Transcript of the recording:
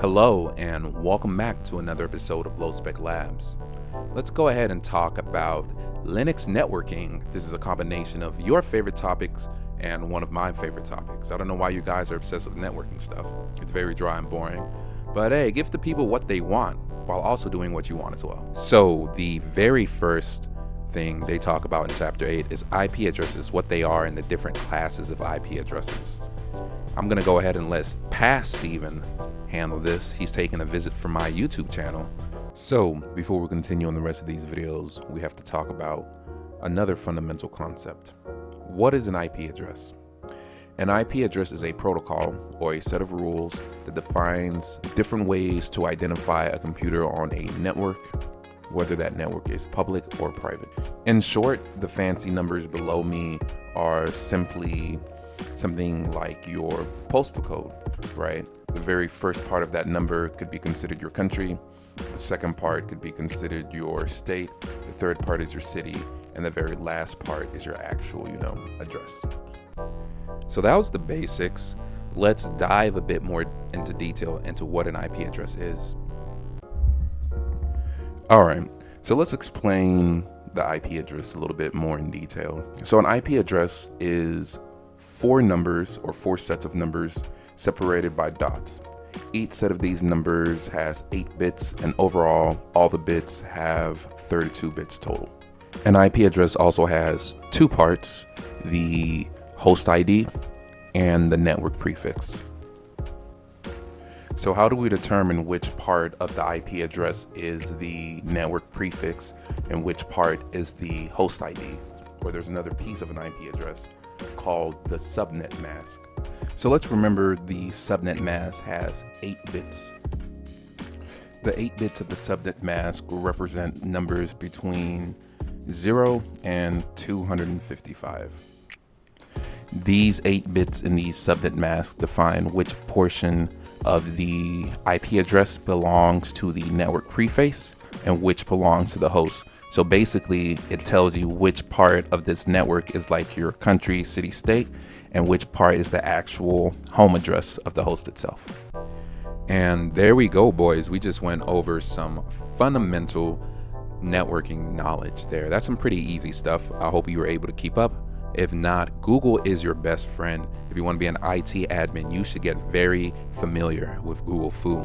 Hello and welcome back to another episode of Low Spec Labs. Let's go ahead and talk about Linux networking. This is a combination of your favorite topics and one of my favorite topics. I don't know why you guys are obsessed with networking stuff. It's very dry and boring. But hey, give the people what they want while also doing what you want as well. So the very first thing they talk about in chapter 8 is IP addresses, what they are and the different classes of IP addresses. I'm gonna go ahead and let past Steven handle this. He's taking a visit from my YouTube channel. So before we continue on the rest of these videos, we have to talk about another fundamental concept. What is an IP address? An IP address is a protocol or a set of rules that defines different ways to identify a computer on a network, whether that network is public or private. In short, the fancy numbers below me are simply something like your postal code, right? The very first part of that number could be considered your country. The second part could be considered your state. The third part is your city. And the very last part is your actual, address. So that was the basics. Let's dive a bit more into detail into what an IP address is. All right, so let's explain the IP address a little bit more in detail. So an IP address is four numbers or four sets of numbers separated by dots. Each set of these numbers has 8 bits, and overall, all the bits have 32 bits total. An IP address also has two parts, the host ID and the network prefix. So how do we determine which part of the IP address is the network prefix and which part is the host ID? Or there's another piece of an IP address called the subnet mask. So let's remember the subnet mask has 8 bits. The 8 bits of the subnet mask will represent numbers between 0 and 255. These 8 bits in the subnet mask define which portion of the IP address belongs to the network prefix and which belongs to the host. So basically, it tells you which part of this network is like your country, city, state, and which part is the actual home address of the host itself. And there we go, boys. We just went over some fundamental networking knowledge there. That's some pretty easy stuff. I hope you were able to keep up. If not, Google is your best friend. If you want to be an IT admin, you should get very familiar with Google Fu.